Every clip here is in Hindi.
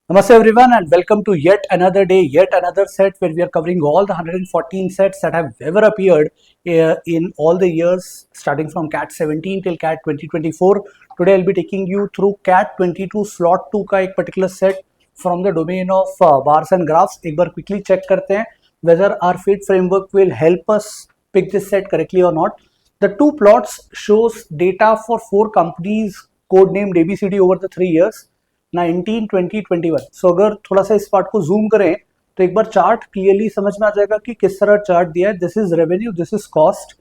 Namaste everyone and welcome to yet another day, yet another set where we are covering all the 114 sets that have ever appeared in all the years starting from CAT 17 till CAT 2024. Today I'll be taking you through CAT 22 slot 2 का एक particular set from the domain of bars and graphs. एक बार quickly check करते हैं whether our fit framework will help us pick this set correctly or not. The two plots shows data for 4 companies codenamed ABCD over the 3 years. 19, 20, 21. सो अगर थोड़ा सा इस पार्ट को जूम करें तो एक बार चार्ट क्लियरली समझ में आ जाएगा कि किस तरह चार्ट दिया है. This is revenue, this is cost.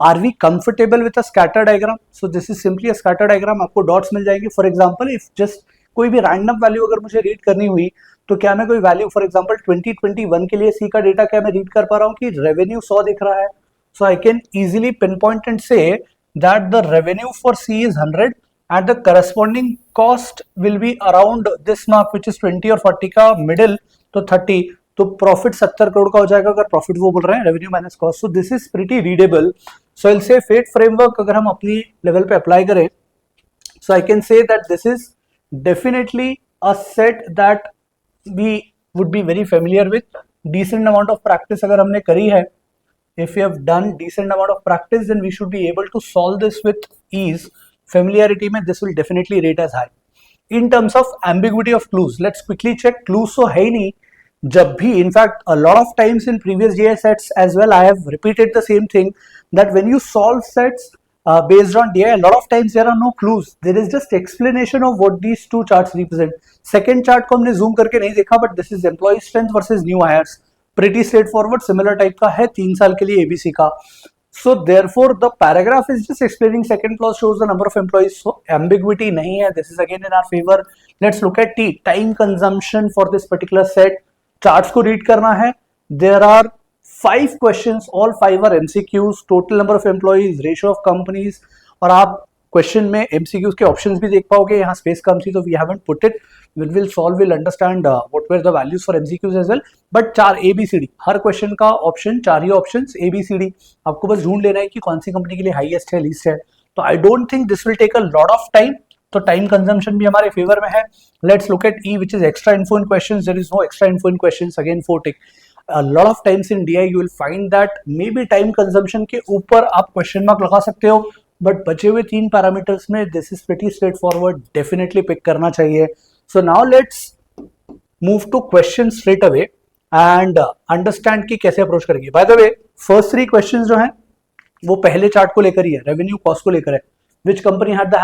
Are we comfortable with a scatter diagram? So this is simply a scatter diagram. आपको डॉट्स मिल जाएंगे. फॉर एग्जांपल इफ जस्ट कोई भी रैंडम वैल्यू अगर मुझे रीड करनी हुई तो क्या मैं कोई वैल्यू फॉर एग्जांपल 2021 के लिए सी का डेटा क्या मैं रीड कर पा रहा हूँ कि रेवेन्यू 100 दिख रहा है. So I can easily pinpoint and say that the revenue for C is 100 and the corresponding cost will be around this mark which is 20 और 40 का middle तो 30. तो प्रॉफिट 70 करोड़ का हो जाएगा अगर प्रॉफिट वो बोल रहे हैं revenue minus cost. So this is pretty readable. So I will say फेट फ्रेमवर्क अगर हम अपनी लेवल पे अप्लाई करें so I can say that this is definitely a set that we would be very familiar with. Decent amount of practice अगर हमने करी है, if you have done decent amount of practice then we should be able to solve this with ease. Familiarity में this will definitely rate as high. In terms of ambiguity of clues, let's quickly check. Clues तो है ही नहीं जब भी. In fact, a lot of times in previous GI sets as well, I have repeated the same thing that when you solve sets based on DI, a lot of times there are no clues. There is just explanation of what these two charts represent. Second chart को हमने zoom करके नहीं देखा, but this is employee strength versus new hires. Pretty straightforward, similar type का है, 3 साल के लिए ABC का. So therefore the paragraph is just explaining second clause shows the number of employees. So ambiguity नहीं है. This is again in our favor. Let's look at T. Time consumption for this particular set. Charts को read करना है. There are 5 questions. All 5 are MCQs. Total number of employees, ratio of companies. और आप क्वेश्चन में MCQs के ऑप्शंस भी देख पाओगे. यहाँ स्पेस कम थी तो we haven't put it. We'll solve, we'll understand what were the values for MCQs as well. But 4 ABCD, her question का ऑप्शन 4 ही ऑप्शंस ABCD. आपको बस ढूंढ लेना है कि कौन सी कंपनी के लिए हाईएस्ट है, लीस्ट है. तो I don't think this will take a lot of time. तो टाइम कंजम्पशन भी हमारे फेवर में है. Let's look at E which is extra info in questions. There is no extra info in questions. Again 4 tick. A lot of times in DI you will find that maybe time consumption के ऊपर आप क्वेश्चन मार्क लगा सकते हो, बट बचे हुए 3 पैरामीटर्स में this is pretty straightforward. Definitely pick करना चाहिए. So now let's move to questions straight away and understand कि कैसे अप्रोच करेंगे. By the way, first 3 questions जो हैं वो पहले चार्ट को लेकर ही है, रेवेन्यू कॉस्ट को लेकर है. Which company had the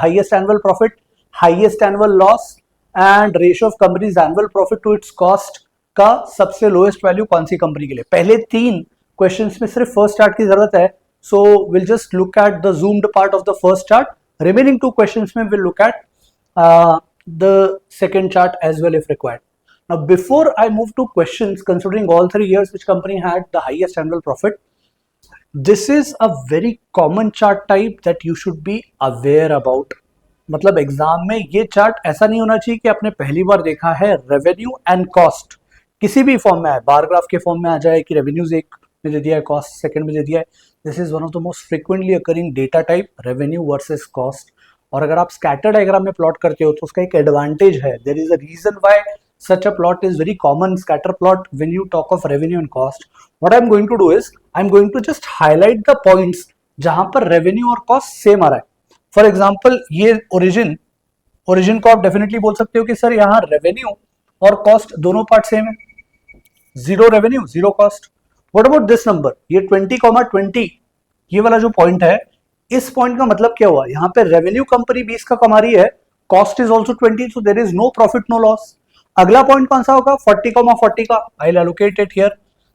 highest annual profit, highest annual loss and ratio of company's annual profit to its cost का सबसे लोएस्ट वैल्यू कौन सी कंपनी के लिए. पहले 3 क्वेश्चंस में सिर्फ फर्स्ट चार्ट की जरूरत है. So we'll just look at the zoomed part of the first chart. Remaining 2 questions में we'll look at the second chart as well if required. Now before I move to questions considering all 3 years which company had the highest annual profit, this is a very common chart type that you should be aware about. मतलब एग्जाम में ये चार्ट ऐसा नहीं होना चाहिए कि आपने पहली बार देखा है. रेवेन्यू एंड कॉस्ट किसी भी फॉर्म में आए, बार ग्राफ के फॉर्म में आ जाए कि रेवेन्यूज एक में दे दिया है, कॉस्ट सेकंड में दे दिया है. This is one of the most frequently occurring data type, revenue versus cost. और अगर आप स्कैटर डायग्राम में प्लॉट करते हो तो उसका एक एडवांटेज है. There is a reason why such a plot is very common, scatter plot, when you talk of revenue and cost. What I am going to do is I am going to just highlight the points जहां पर रेवेन्यू और कॉस्ट सेम आ रहा है. फॉर एग्जाम्पल ये ओरिजिन को आप डेफिनेटली बोल सकते हो कि सर यहाँ रेवेन्यू और कॉस्ट दोनों पार्ट सेम है. 0 revenue 0 cost. What about this number, ये 20,20 ये वाला जो पॉइंट है, इस पॉइंट का मतलब क्या हुआ, यहाँ पे रेवेन्यू कंपनी 20 का कमा रही है, cost is also 20, so there is no profit no loss. अगला पॉइंट कौन सा होगा, 40,40 का. I will allocate it here.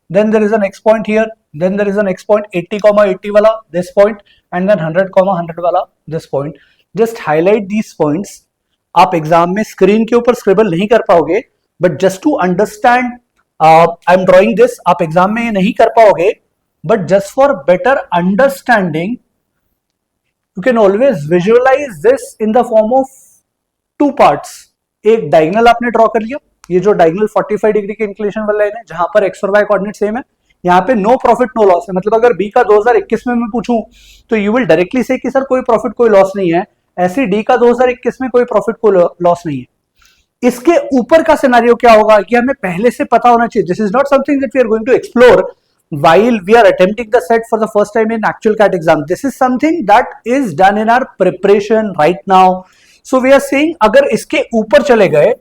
Then there is a next point here. Then there is a next point 80,80 वाला, दिस पॉइंट. एंड देन 100,100 वाला, this point. Just highlight these points. आप एग्जाम में स्क्रीन के ऊपर स्क्रिबल नहीं कर पाओगे, but just to understand I am drawing this. आप एग्जाम में ये नहीं कर पाओगे, but just for better understanding you can always visualize this in the form of 2 parts. एक डायगोनल आपने ड्रॉ कर लिया, ये जो डायगोनल 45 डिग्री के इंक्लिनेशन वाला लाइन है जहां पर एक्स और वाई कोऑर्डिनेट सेम है. यहाँ पे नो प्रॉफिट नो लॉस है. मतलब अगर बी का 2021 में मैं पूछूं तो यू विल डायरेक्टली से कि सर कोई प्रॉफिट कोई लॉस नहीं है. ऐसे डी का 2021 में कोई प्रॉफिट कोई लॉस नहीं है. इसके ऊपर का सिनेरियो क्या होगा ये हमें पहले से पता होना चाहिए. This is not something that we are going to explore while we are attempting the set for the first time in actual CAT exam. This is something that is done in our preparation right now. So we are saying अगर इसके ऊपर चले गए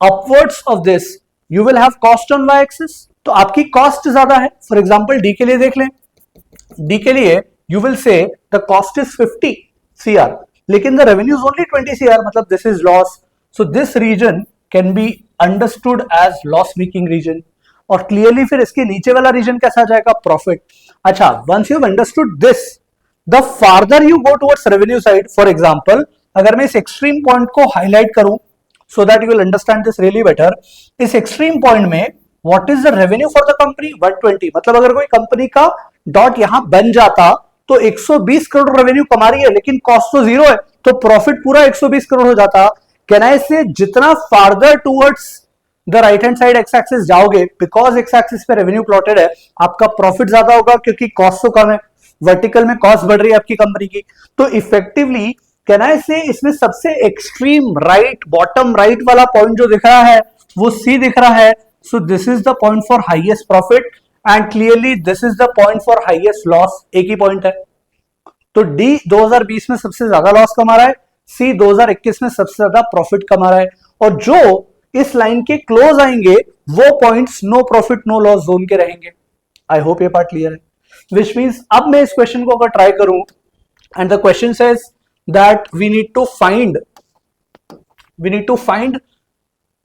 upwards of this you will have cost on y axis. तो आपकी cost ज्यादा है. For example D के लिए देख लें. D के लिए you will say the cost is 50 CR लेकिन the revenue is only 20 CR मतलब this is loss. So this region can be understood as loss making region. और क्लियरली फिर इसके नीचे वाला रीजन कैसा जाएगा प्रॉफिट. अच्छा once you have understood this the farther you go towards revenue side. For example अगर मैं इस एक्सट्रीम पॉइंट को हाईलाइट करूं so that you will understand this really better. इस एक्सट्रीम पॉइंट में what is the revenue for the company 120. मतलब अगर कोई कंपनी का डॉट यहां बन जाता तो 120 करोड़ रेवेन्यू कमा रही है लेकिन कॉस्ट तो जीरो है तो प्रॉफिट पूरा 120 करोड़ हो जाता. कैन आई से जितना farther towards the right hand side x axis जाओगे बिकॉज एक्स एक्सिस पे रेवेन्यू प्लॉटेड है आपका प्रॉफिट ज्यादा होगा क्योंकि कॉस्ट तो कम है. वर्टिकल में कॉस्ट बढ़ रही है आपकी कंपनी की. तो इफेक्टिवली कैन आई से इसमें सबसे एक्सट्रीम राइट बॉटम राइट वाला पॉइंट जो दिख रहा है वो सी दिख रहा है. सो this is the point for highest profit and clearly this is the point for highest loss. एक ही पॉइंट है. तो डी 2020 में सबसे ज्यादा लॉस कमा रहा है. सी 2021 में सबसे ज्यादा प्रॉफिट कमा रहा है. और जो इस लाइन के क्लोज आएंगे वो points no profit no loss zone के रहेंगे. आई होप ये पार्ट क्लियर है. विच मींस अब मैं इस क्वेश्चन को अगर ट्राई करूं and the question says that we need to find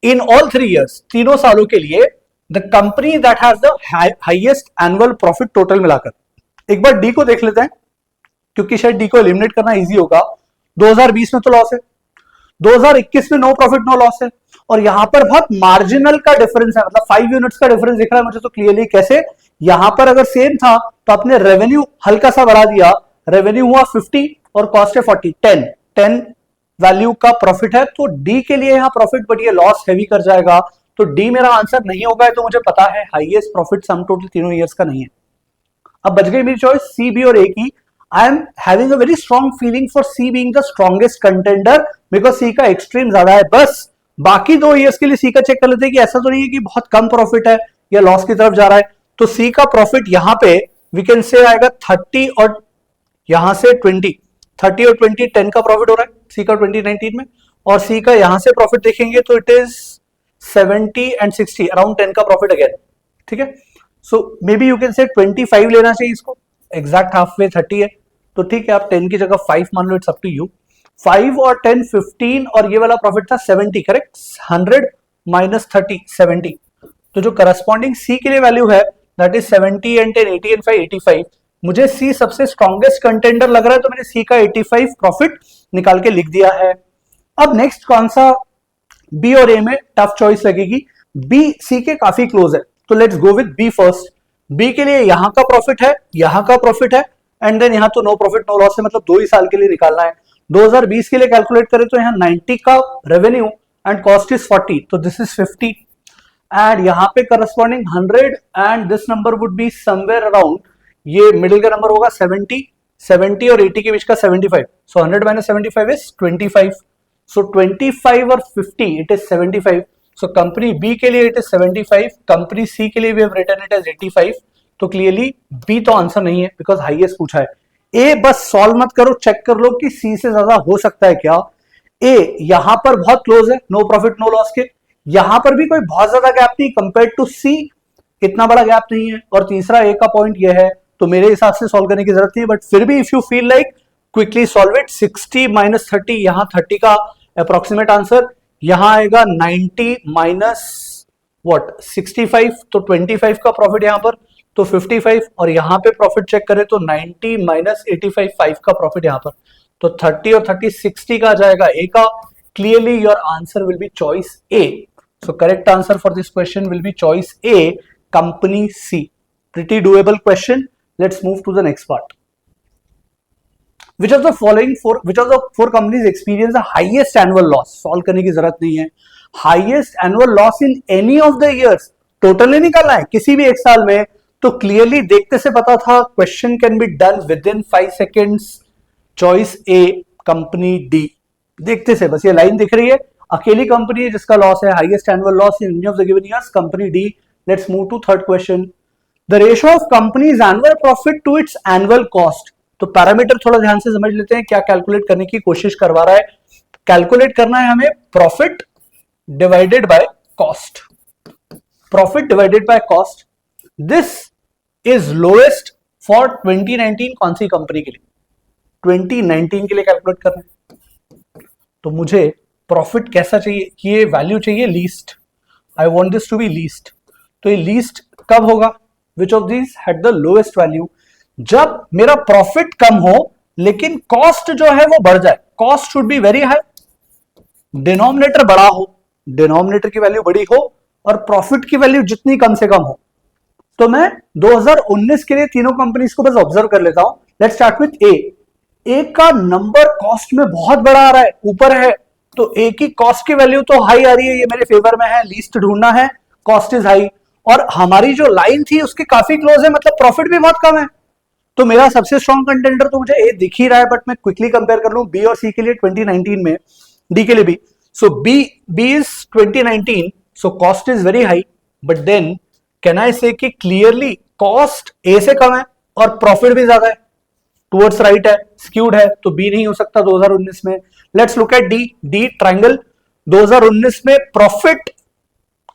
in all 3 years तीनों सालों के लिए the company that has the highest annual profit total मिलाकर. एक बार डी को देख लेते हैं क्योंकि शायद डी को एलिमिनेट करना इजी होगा. 2020 में तो लॉस है, 2021 में नो प्रॉफिट नो लॉस है और यहां पर बहुत मार्जिनल का डिफरेंस है. मतलब 5 यूनिट्स का डिफरेंस दिख रहा है मुझे तो क्लियरली. कैसे? यहां पर अगर सेम था तो आपने रेवेन्यू हल्का सा बढ़ा दिया. रेवेन्यू हुआ 50 और कॉस्ट है 40. 10 वैल्यू का प्रॉफिट है. तो डी के लिए यहां प्रॉफिट बढ़िए लॉस हैवी कर जाएगा. तो डी मेरा आंसर नहीं होगा. तो मुझे पता है हाईएस्ट प्रॉफिट सम टोटल तीनों ईयर्स का नहीं है. अब बच गई मेरी चॉइस सी बी और ए की. I am having a very strong feeling for C being the strongest contender because C का एक्सट्रीम ज्यादा है. बस बाकी 2 years के लिए C का चेक कर लेते हैं कि ऐसा तो नहीं है कि बहुत कम प्रॉफिट है या लॉस की तरफ जा रहा है. तो C का प्रॉफिट यहां पे वी कैन से आएगा 30 और यहां से 20. 30 और 20 10 का प्रॉफिट हो रहा है C का 2019 में. और C का यहां से प्रॉफिट देखेंगे तो इट इज 70 एंड 60 अराउंड 10 का प्रॉफिट अगेन. ठीक है. So maybe you can say 25 लेना चाहिए इसको. एग्जैक्ट हाफ वे 30 है तो ठीक है आप 10 की जगह 5 मान लो. It's up to you. 5 और 10 15 और ये वाला प्रॉफिट था 70. करेक्ट. 100 माइनस 30 70. तो जो करस्पॉन्डिंग सी के लिए वैल्यू है दैट इज 70 एंड 10 80 एंड 5 85. मुझे सी सबसे स्ट्रॉन्गेस्ट कंटेंडर लग रहा है तो मैंने सी का 85 प्रॉफिट निकाल के लिख दिया है. अब नेक्स्ट कौन सा बी और ए में टफ चॉइस लगेगी. बी सी के काफी क्लोज है तो let's go with B first. B के लिए यहां का प्रॉफिट है यहां का प्रॉफिट है एंड देन यहां तो नो प्रॉफिट नो लॉस है. मतलब 2 ही साल के लिए निकालना है. 2020 के लिए कैलकुलेट करें तो यहां 90 का रेवेन्यू एंड कॉस्ट इज 40 तो दिस इज 50 एंड यहां पे corresponding 100 and this number would be somewhere around ये मिडिल का नंबर होगा 70 और 80 के बीच का 75. सो 100 माइनस 75 इज 25. सो 25 और 50 it is 75. So company B के लिए इट इज 75. कंपनी सी के लिए we have written it as 85. तो क्लियरली बी तो आंसर नहीं है बिकॉज हाईएस्ट पूछा है. ए बस सॉल्व मत करो चेक कर लो कि सी से ज्यादा हो सकता है क्या. ए यहां पर बहुत क्लोज है नो प्रॉफिट नो लॉस के. यहां पर भी कोई बहुत ज्यादा गैप नहीं कंपेयर टू सी. इतना बड़ा गैप नहीं है. और तीसरा ए का पॉइंट ये है तो मेरे हिसाब से सॉल्व करने की जरूरत नहीं. बट फिर भी if you feel like quickly solve it. 60 minus 30 यहां 30 का अप्रोक्सीमेट आंसर. यहां आएगा 90 माइनस व्हाट 65 तो 25 का प्रॉफिट यहां पर तो 55 और यहां पे प्रॉफिट चेक करें तो 90 माइनस 85 5 का प्रॉफिट यहां पर तो 30 और 30 60 का आ जाएगा ए का. Clearly your answer will be choice A. So correct answer for this question will be choice A company C. Pretty doable question. Let's move to the next part. Which of the four companies experience the highest annual loss? Solve करने की जरूरत नहीं है. Highest annual loss in any of the years. Total नहीं निकालना है किसी भी एक साल में. तो क्लियरली देखते से पता था question can be done with in 5 seconds. Choice A company D. देखते से बस ये लाइन दिख रही है अकेली कंपनी है जिसका लॉस है, highest annual loss in any of the given years, company D. Let's move to third question. The ratio of company's annual profit to its annual cost. तो पैरामीटर थोड़ा ध्यान से समझ लेते हैं, क्या कैलकुलेट करने की कोशिश करवा रहा है। कैलकुलेट करना है हमें profit divided by cost, profit divided by cost. This is lowest for 2019 कौन सी कंपनी के लिए, 2019 के लिए कैलकुलेट करना है। तो मुझे प्रॉफिट कैसा चाहिए कि ये वैल्यू चाहिए least, I want this to be least. तो ये लीस्ट कब होगा, which of this had the lowest value, जब मेरा प्रॉफिट कम हो लेकिन कॉस्ट जो है वो बढ़ जाए। Cost should be very high, denominator बड़ा हो, डिनोमिनेटर की वैल्यू बड़ी हो और प्रॉफिट की वैल्यू जितनी कम से कम हो। तो मैं 2019 के लिए तीनों कंपनीज को बस ऑब्जर्व कर लेता हूं। लेट्स स्टार्ट विथ ए। ए का नंबर कॉस्ट में बहुत बड़ा आ रहा है, ऊपर है, तो ए की कॉस्ट की वैल्यू तो हाई आ रही है, ये मेरे फेवर में है, लीस्ट ढूंढना है, कॉस्ट इज हाई। और हमारी जो लाइन थी उसके काफी क्लोज है, मतलब प्रॉफिट भी बहुत कम है। तो मेरा सबसे स्ट्रॉन्ग कंटेंडर तो मुझे ए दिख ही रहा है, बट मैं क्विकली कंपेयर कर लूं बी और सी के लिए 2019 में, डी के लिए भी। So B is 2019, so cost is very high, but then can I say कि क्लियरली कॉस्ट ए से कम है और प्रॉफिट भी ज्यादा है, टुवर्ड्स राइट है, स्क्यूड है, तो बी नहीं हो सकता 2019 में। Let's look eight D. D triangle, 2019 में प्रॉफिट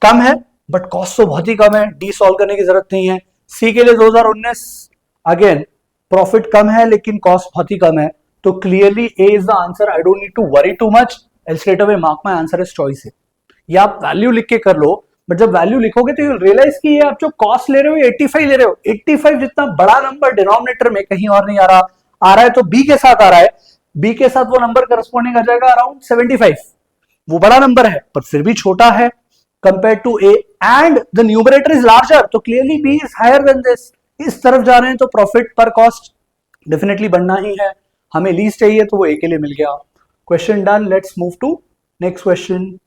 कम है बट कॉस्ट तो बहुत ही कम है, डी सॉल्व करने की जरूरत नहीं है। सी के लिए 2019 अगेन प्रॉफिट कम है लेकिन कॉस्ट बहुत ही कम है, तो clearly A is the answer. I don't need to worry too much, I straight away mark my answer as choice है। या आप वैल्यू लिख के कर लो, बट जब वैल्यू लिखोगे तो यू रियलाइज कि ये आप जो कॉस्ट ले रहे हो 85 ले रहे हो, 85 जितना बड़ा नंबर डिनोमिनेटर में कहीं और नहीं आ रहा है तो बी के साथ आ रहा है, बी के साथ वो नंबर करस्पॉन्डिंग आ जाएगा अराउंड 75। वो बड़ा नंबर है पर फिर भी छोटा है compared to A and the numerator is larger, तो clearly B is higher than this। इस तरफ जा रहे हैं तो प्रॉफिट पर कॉस्ट डेफिनेटली बढ़ना ही है, हमें लीस्ट चाहिए तो वो A के लिए मिल गया। Question done, let's move to next question.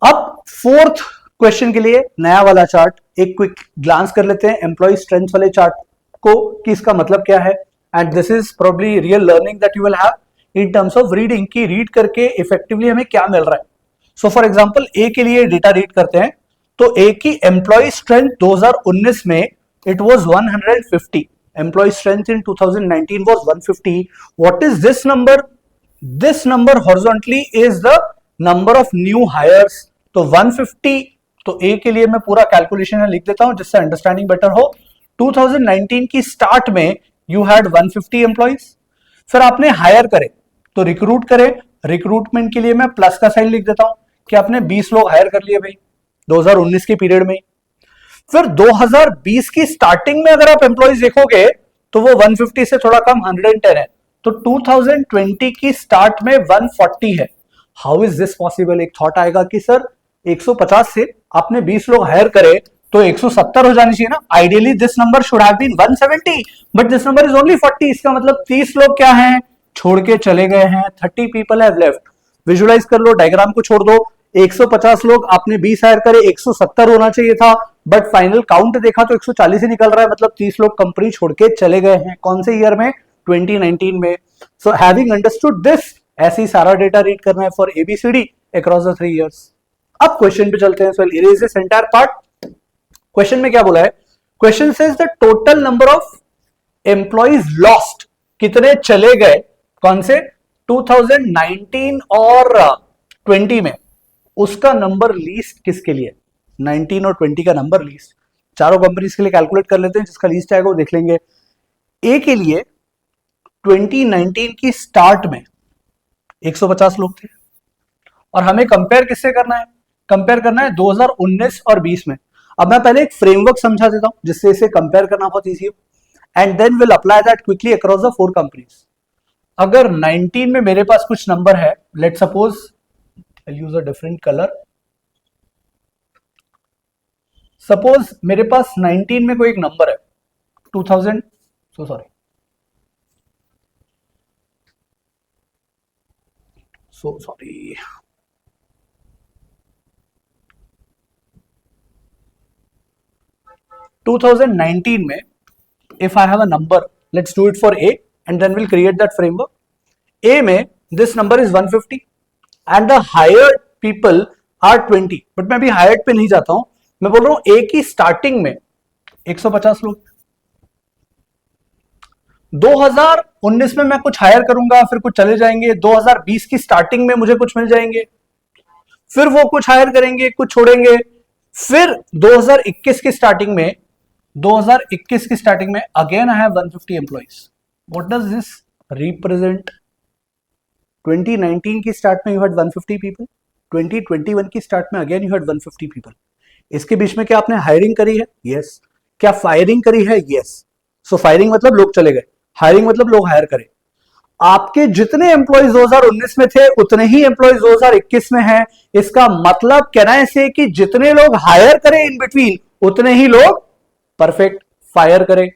अब फोर्थ क्वेश्चन के लिए नया वाला चार्ट एक क्विक ग्लांस कर लेते हैं एम्प्लॉय स्ट्रेंथ वाले चार्ट को कि इसका मतलब क्या है। And this is probably real learning that you will have in terms of reading, कि रीड करके इफेक्टिवली हमें क्या मिल रहा है। सो फॉर एग्जांपल ए के लिए डेटा रीड करते हैं, तो ए की एम्प्लॉय स्ट्रेंथ 2019 में it was 150, employee strength in 2019 was 150। What is this number? This number horizontally is the number of new hires, तो 150। तो ए के लिए मैं पूरा कैलकुलेशन लिख देता हूं जिससे अंडरस्टैंडिंग बेटर हो। 2019 की स्टार्ट में यू हैड 150 एम्प्लॉइज, फिर आपने हायर करे तो रिक्रूट करे, रिक्रूटमेंट के लिए मैं प्लस का साइन लिख देता हूं कि आपने 20 लोग हायर कर लिए भाई 2019 के पीरियड में। फिर 2020 की स्टार्टिंग में अगर आप एम्प्लॉइज देखोगे तो वो 150 से थोड़ा कम 110 है, तो 2020 की स्टार्ट में 140 है। How is this possible? एक थॉट आएगा कि सर 150 से आपने 20 लोग हायर करे तो 170 हो जानी चाहिए ना, ideally this number should have been 170, but this number is only 40। इसका मतलब 30 लोग क्या हैं, छोड़ के चले गए हैं, 30 पीपल हैव लेफ्ट। विजुअलाइज कर लो, डायग्राम को छोड़ दो, 150 लोग आपने 20 हायर करे, 170 होना चाहिए था, बट फाइनल काउंट देखा तो 140 ही निकल रहा है, मतलब 30 लोग कंपनी छोड़ के चले गए हैं। कौन से ईयर में? 2019 में। सो हैविंग अंडरस्टूड दिस, ऐसे ही सारा डेटा रीड करना है for A B C D across the 3 years. अब क्वेश्चन पे चलते हैं। So erase this entire part. Question में क्या बोला है? Question says the total number of employees lost, कितने चले गए, कौन से? 2019 और 20 में, उसका नंबर लीस्ट किसके लिए? 19 और 20 का नंबर लीस्ट चारों कंपनीज के लिए कैलकुलेट कर लेते हैं, जिसका लीस्ट आएगा वो देख लेंगे। ए के लिए 2019 की स्टार्ट में 150 लोग थे और हमें कंपेयर किससे करना है? कंपेयर करना है 2019 और 20 में। अब मैं पहले एक फ्रेमवर्क समझा देता हूं जिससे इसे कंपेयर करना बहुत ईजी हो, and then will apply that quickly across the 4 companies. अगर 19 में मेरे पास कुछ नंबर है, let suppose I use a different colour, suppose मेरे पास 19 में कोई एक नंबर है 2000, सॉरी 2019 में if I have a number, let's do it for A and then we'll create that framework. A में this number is 150, and the hired people are 20। But मैं अभी हायर्ड पे नहीं जाता हूं, मैं बोल रहा हूं एक ही स्टार्टिंग में 150 लोग। 2019 में मैं कुछ हायर करूंगा, फिर कुछ चले जाएंगे, 2020 की स्टार्टिंग में मुझे कुछ मिल जाएंगे, फिर वो कुछ हायर करेंगे, कुछ छोड़ेंगे, फिर 2021 की स्टार्टिंग में 2021 की स्टार्टिंग में again I have 150 employees. What does this represent? 2019 की स्टार्ट में यू हैड 150 पीपल, 2021 की स्टार्ट में अगेन यू हैड 150 पीपल। इसके बीच में क्या आपने हायरिंग करी है? यस। क्या फायरिंग करी है? यस। सो फायरिंग मतलब लोग चले गए, हायरिंग मतलब लोग हायर करें। आपके जितने एम्प्लॉइज 2019 में थे उतने ही एम्प्लॉइज 2021 में हैं। इसका मतलब कहना है से कि जितने लोग हायर करें इन बिटवीन उतने ही लोग परफेक्ट फायर करें।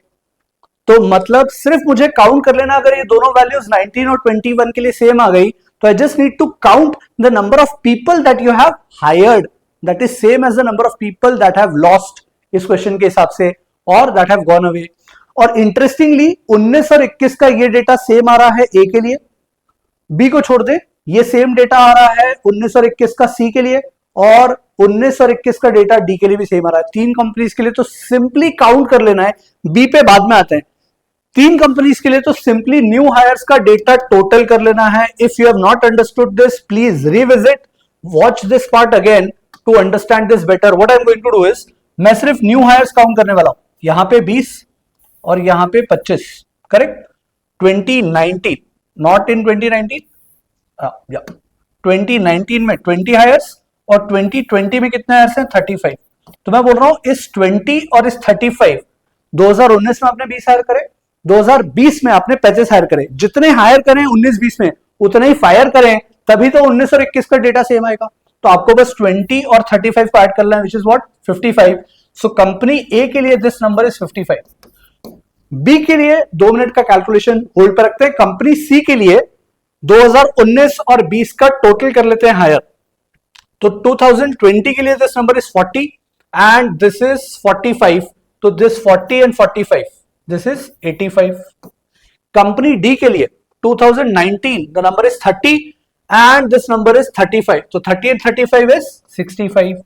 तो मतलब सिर्फ मुझे काउंट कर लेना, अगर ये दोनों वैल्यूज 19 और 21 के लिए सेम आ गई तो I just need to count the number of people that you have hired, that is same as the number of people that have lost इस क्वेश्चन के हिसाब से, और दैट हैव गॉन अवे। और इंटरेस्टिंगली 19 और 21 का ये डेटा सेम आ रहा है ए के लिए, बी को छोड़ दे, ये सेम डेटा आ रहा है 19 और 21 का सी के लिए, और 19 और 21 का डेटा डी के लिए भी सेम आ रहा है। तीन कंपनीज के लिए तो सिंपली काउंट कर लेना है, बी पे बाद में आते हैं। तीन कंपनीज के लिए तो सिंपली न्यू हायर्स का डेटा टोटल कर लेना है। If you have not understood this please revisit, watch this part again to understand this better. What I am going to do is, मैं सिर्फ न्यू हायर्स काउंट करने वाला हूं, यहां पे 20 और यहां पे 25, करेक्ट? 2019, नॉट इन 2019, 2019 में 20 हायर्स और 2020 में कितने हायर्स हैं? 35। तो मैं बोल रहा हूं इस 20 और इस 35, 2019 में आपने 20 हायर करे, 2020 में आपने 35 हायर करे। जितने हायर करें 19-20 में उतने ही फायर करें, तभी तो 19 और 21 का डेटा सेम आएगा। तो आपको बस 20 और 35 को ऐड करना है, which is what? 55। So company A के लिए दिस नंबर इज 55। बी के लिए 2 मिनट का कैलकुलेशन होल्ड पर रखते हैं। कंपनी सी के लिए 2019 और 20 का टोटल कर लेते हैं हायर। तो 2020 के लिए this number is 40 and this is 45। तो this 40 and 45, this is 85। Company D के लिए 2019 the number is 30 and this number is 35। तो 30 एंड 35 इज 65।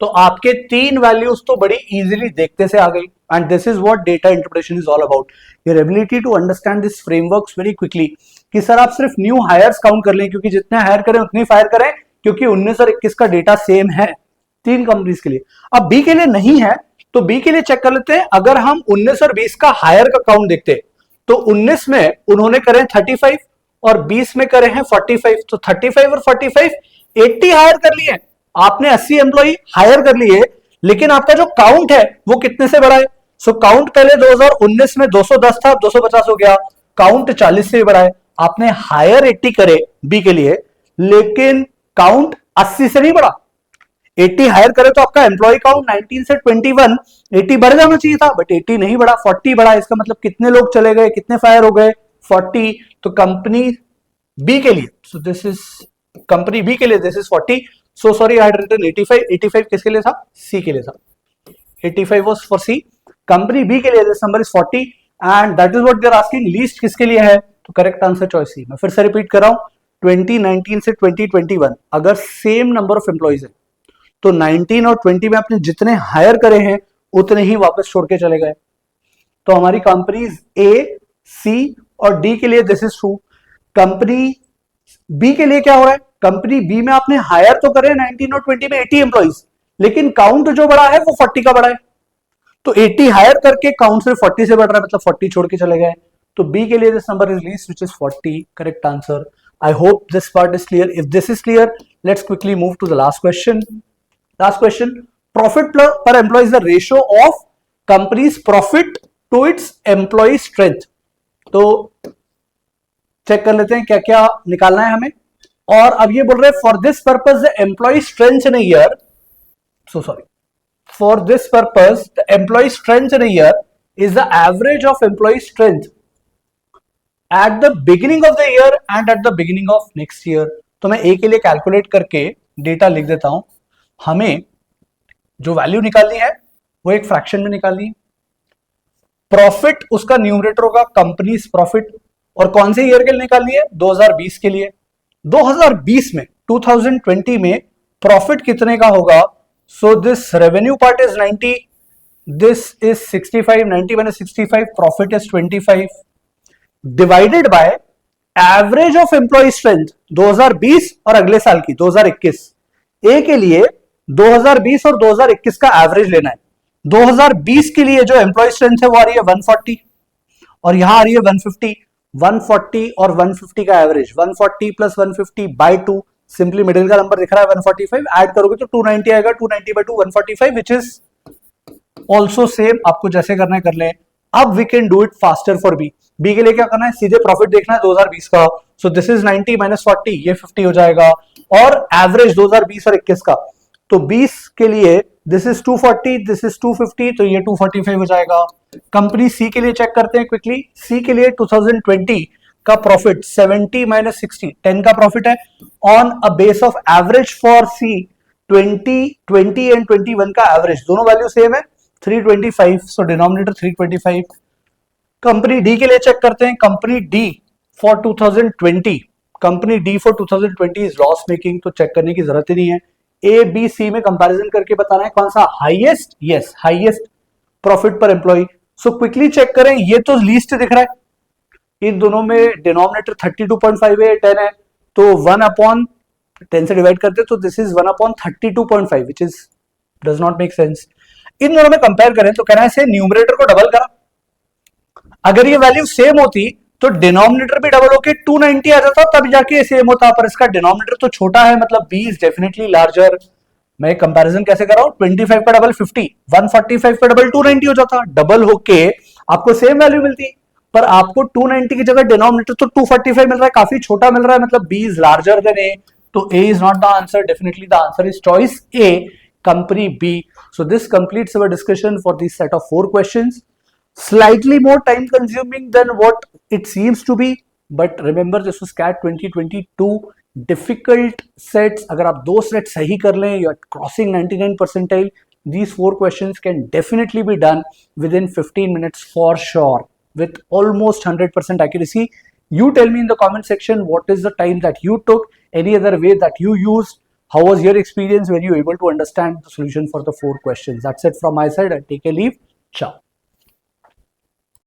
तो आपके तीन वैल्यूज तो बड़ी इजीली देखते से आ गई। And this is what data interpretation is all about, your ability to understand this frameworks very quickly. कि सर आप सिर्फ न्यू हायर्स काउंट कर लें, क्योंकि जितने हायर करें उतने फायर करें, क्योंकि 19 और 21 का डेटा सेम है तीन कंपनीज के लिए। अब बी के लिए नहीं है, तो बी के लिए चेक कर लेते हैं। अगर हम 19 और 20 का हायर का काउंट देखते तो 19 में उन्होंने करे 35 और 20 में करे हैं 45। तो 35 और 45 80 हायर कर लिए, आपने 80 एम्प्लॉई हायर कर लिए, लेकिन आपका जो काउंट है वो कितने से बढ़ा है? सो काउंट पहले 2019 में 210 था, 250 हो गया, काउंट 40 से बढ़ा है। आपने हायर 80 करे बी के लिए, लेकिन काउंट 80 से नहीं बढ़ा। 80 हायर करे तो आपका एम्प्लॉय काउंट 19 से 21 80 बढ़ जाना चाहिए था, बट 80 नहीं बढ़ा, 40 बढ़ा। इसका मतलब कितने लोग चले गए, कितने फायर हो गए? 40। तो कंपनी बी के लिए, so this is company B के लिए this is 40। So sorry I had written 85। 85 किसके लिए था? सी के लिए था। 85 was for C. Company B के लिए this number is 40 and that is what they are asking, least किसके लिए है? तो करेक्ट आंसर चॉइस सी। मैं फिर से रिपीट कर रहा हूं, 2019 से 2021 अगर सेम नंबर ऑफ एम्प्लॉइज है तो 19 और 20 में आपने जितने हायर करे हैं उतने ही वापस छोड़ के चले गए। तो हमारी कंपनीज ए, सी और डी के लिए this is true. Company B के लिए क्या हो रहा है? कंपनी बी में आपने हायर तो करे 19 और 20 में 80 एम्प्लॉइज, लेकिन काउंट जो बढ़ा है वो 40 का बढ़ा है। तो 80 हायर करके काउंट सिर्फ 40 से बढ़ रहा है, मतलब 40 छोड़ के चले गए। तो बी के लिए this number is least which is 40, correct answer. I hope this part is clear. If this is clear, let's quickly move to the last question. Last question, profit per employee is the ratio of company's profit to its employee strength। तो चेक कर लेते हैं क्या क्या निकालना है हमें। और अब ये बोल रहे हैं for this purpose the employee strength in a year, so sorry, for this purpose the employee strength in a year is the average of employee strength at the beginning of the year and at the beginning of next year. तो मैं ए के लिए कैलकुलेट करके डेटा लिख देता हूं। हमें जो वैल्यू निकालनी है वो एक फ्रैक्शन में निकालनी है। प्रॉफिट उसका न्यूमरेटर होगा कंपनीज प्रॉफिट, और कौन से ईयर के लिए निकालनी है? 2020 के लिए। 2020 में 2020 में प्रॉफिट कितने का होगा? So this revenue part is 90, this is 65, 90 minus 65, profit is 25 divided by average of employee strength 2020 और अगले साल की 2021। ए के लिए 2020 और 2021 का एवरेज लेना है। 2020 के लिए जो एम्प्लॉय स्ट्रेंथ है वो आ रही है 140 और यहां आ रही है 150। 140 और 150 का average 140 plus 150 by 2, simply middle का नंबर दिख रहा है 145, ऐड करोगे तो 290 आएगा। 290 by 2 145 which is also same. आपको जैसे करना है कर ले। अब we can do it faster for B. B के लिए क्या करना है, सीधे प्रॉफिट देखना है 2020 का। सो दिस इज 90 माइनस 40, ये 50 हो जाएगा और एवरेज 2020 और 21 का। तो 20 के लिए दिस इज 240, दिस इज 250, तो ये 245 हो जाएगा। कंपनी सी के लिए चेक करते हैं क्विकली। सी के लिए 2020 का प्रॉफिट 70 माइनस 60, 10 का प्रॉफिट है on a base of average for C 20 and 21 का एवरेज, दोनों वैल्यू सेम है 325, सो डिनोमिनेटर 325। कंपनी डी के लिए चेक करते हैं। Company D for 2020, company D for 2020 is loss making, तो चेक करने की जरूरत ही नहीं है। ए बी सी में कंपैरिजन करके बताना है कौन सा हाईएस्ट, यस हाईएस्ट प्रॉफिट पर एम्प्लॉय। सो क्विकली चेक करें, ये तो लीस्ट दिख रहा है, इन दोनों में डिनोमिनेटर 32.5 है, 10 है, तो 1/10 से डिवाइड करते तो this is 1/32.5 which is does not make sense. इन दोनों में कंपेयर करें तो कहना है से न्यूमरेटर को डबल करा। अगर ये वैल्यू सेम होती तो डिनोमिनेटर भी डबल होके 290 आ जाता, तब जाके सेम होता, पर इसका डिनोमिनेटर तो छोटा है, मतलब b इज डेफिनेटली लार्जर। मैं कंपैरिजन कैसे कर रहा हूं, 25 का डबल 50, 145 का डबल 290 हो जाता, डबल होके आपको सेम वैल्यू मिलती, पर आपको 290 की जगह डिनोमिनेटर तो 245 मिल रहा है, काफी छोटा मिल रहा है, मतलब b is larger than a, तो a is not the answer, definitely the answer is choice a, company B. So this completes our discussion for this set of 4 questions. Slightly more time consuming than what it seems to be, but remember this was CAT 2022 difficult sets. अगर आप 2 sets सही कर लें, you are crossing 99 percentile. These 4 questions can definitely be done within 15 minutes for sure with almost 100% accuracy. You tell me in the comment section what is the time that you took, any other way that you used. How was your experience when you were able to understand the solution for the 4 questions? That's it from my side. I'll take a leave. Ciao.